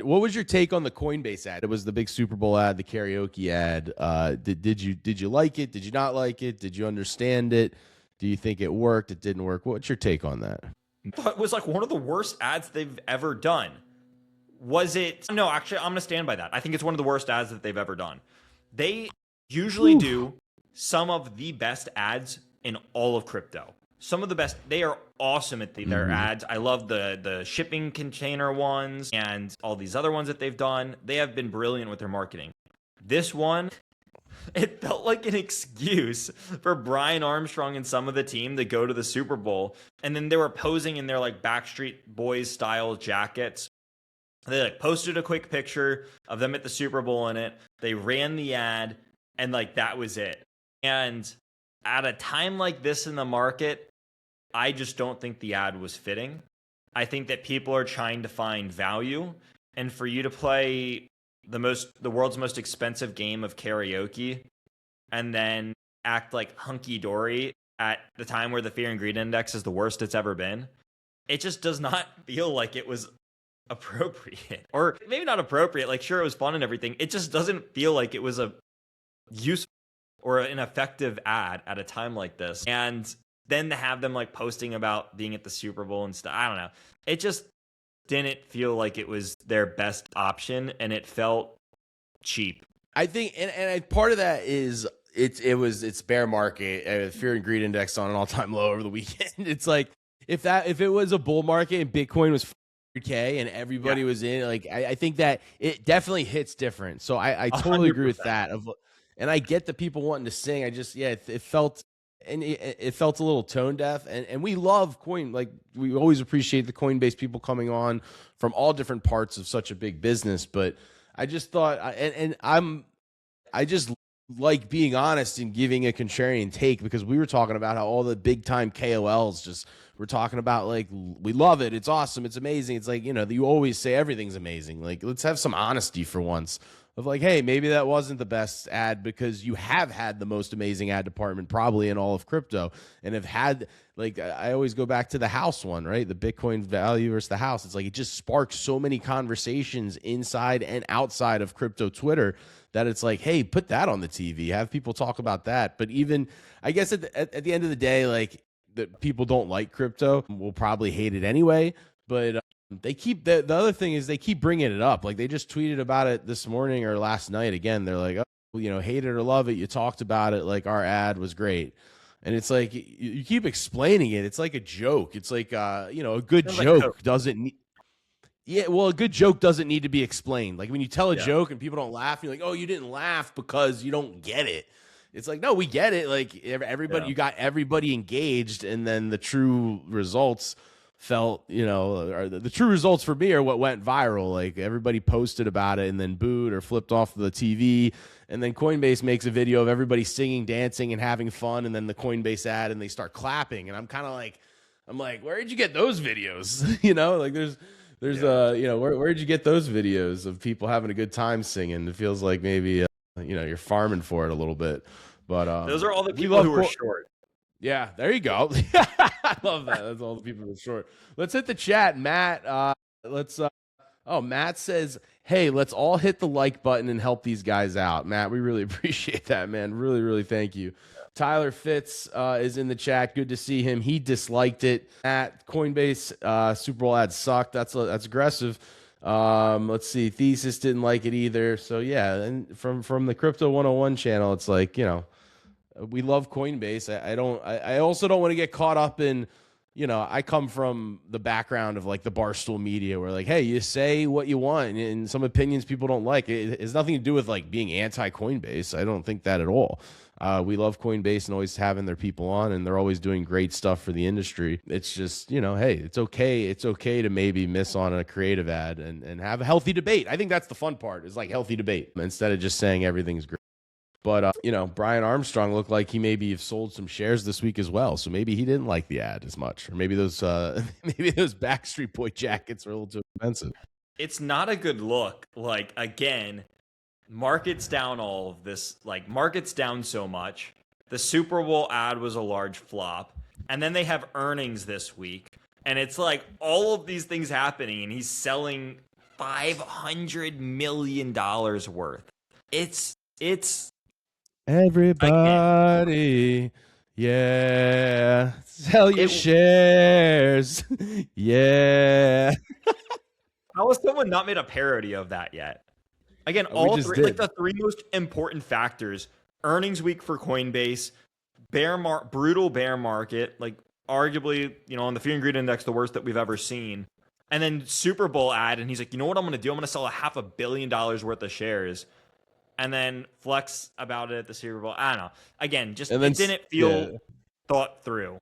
What was your take on the Coinbase ad? It was the big Super Bowl ad, the karaoke ad. Did you like it? Did you not like it? Did you understand it? Do you think it worked? It didn't work? What's your take on that? I thought it was like one of the worst ads they've ever done. Was it? No, actually, I'm going to stand by that. I think it's one of the worst ads that they've ever done. They usually do some of the best ads in all of crypto. Some of the best. They are awesome at their ads. I love the shipping container ones and all these other ones that they've done. They have been brilliant with their marketing. This one, it felt like an excuse for Brian Armstrong and some of the team to go to the Super Bowl, and then they were posing in their like Backstreet Boys style jackets. They like posted a quick picture of them at the Super Bowl in it. They ran the ad, and like that was it. And at a time like this in the market, I just don't think the ad was fitting. I think that people are trying to find value, and for you to play the world's most expensive game of karaoke and then act like hunky dory at the time where the fear and greed index is the worst it's ever been, it just does not feel like it was appropriate. Or maybe not appropriate, like sure it was fun and everything, it just doesn't feel like it was a useful or an effective ad at a time like this. And then to have them like posting about being at the Super Bowl and stuff, I don't know, it just didn't feel like it was their best option, and it felt cheap. I think, and part of that is it's bear market, fear and greed index on an all time low over the weekend. It's like if it was a bull market and Bitcoin was 400K and everybody was in, like I think that it definitely hits different. So I totally agree with that. And I get the people wanting to sing. I just it felt. And it felt a little tone deaf, and we love coin. Like we always appreciate the Coinbase people coming on from all different parts of such a big business. But I just thought, I just like being honest and giving a contrarian take, because we were talking about how all the big time KOLs just were talking about like we love it, it's awesome, it's amazing. It's like, you always say everything's amazing. Like let's have some honesty for once. Of like, hey, maybe that wasn't the best ad, because you have had the most amazing ad department probably in all of crypto, and have had, like, I always go back to the house one, right? The Bitcoin value versus the house. It's like it just sparks so many conversations inside and outside of crypto Twitter that it's like, hey, put that on the TV, have people talk about that. But even, I guess at the end of the day, like, that people don't like crypto will probably hate it anyway. But they keep the other thing is they keep bringing it up. Like they just tweeted about it this morning or last night again. They're like, oh, hate it or love it, you talked about it, like our ad was great. And it's like you keep explaining it. It's like a joke. It's like a good joke doesn't need. Yeah, well, a good joke doesn't need to be explained. Like when you tell a joke and people don't laugh, you're like, oh, you didn't laugh because you don't get it. It's like, no, we get it. Like everybody, you got everybody engaged, and then the true results felt, or the true results for me are what went viral. Like everybody posted about it and then booed or flipped off the TV. And then Coinbase makes a video of everybody singing, dancing, and having fun. And then the Coinbase ad, and they start clapping. And I'm kind of like, where did you get those videos? Like where did you get those videos of people having a good time singing? It feels like maybe, you're farming for it a little bit. But those are all the people who are short. Yeah, there you go. I love that. That's all the people who are short. Let's hit the chat, Matt. Matt says, hey, let's all hit the like button and help these guys out. Matt, we really appreciate that, man. Really, really thank you. Tyler Fitz is in the chat. Good to see him. He disliked it. At Coinbase, Super Bowl ad sucked. That's aggressive. Let's see. Thesis didn't like it either. So yeah, and from the Crypto 101 channel, it's like, we love Coinbase. I also don't want to get caught up in, I come from the background of like the Barstool media where like, hey, you say what you want and some opinions people don't like. It has nothing to do with like being anti Coinbase. I don't think that at all. We love Coinbase and always having their people on, and they're always doing great stuff for the industry. It's just, hey, it's okay. It's okay to maybe miss on a creative ad and have a healthy debate. I think that's the fun part, is like healthy debate instead of just saying everything's great. But, Brian Armstrong looked like he maybe have sold some shares this week as well. So maybe he didn't like the ad as much. Or maybe those Backstreet Boy jackets are a little too expensive. It's not a good look. Like, again, market's down all of this. Like, market's down so much. The Super Bowl ad was a large flop. And then they have earnings this week. And it's like all of these things happening, and he's selling $500 million worth. It's Everybody, yeah, sell your it. shares, yeah. How has someone not made a parody of that yet? Again, We all just three, like did. the three most important factors: earnings week for Coinbase, brutal bear market, like arguably, on the Fear and Greed Index, the worst that we've ever seen, and then Super Bowl ad, and he's like, you know what I'm going to do? I'm going to sell a $500 million worth of shares, and then flex about it at the Super Bowl. I don't know. Again, just And then it didn't yeah. feel thought through.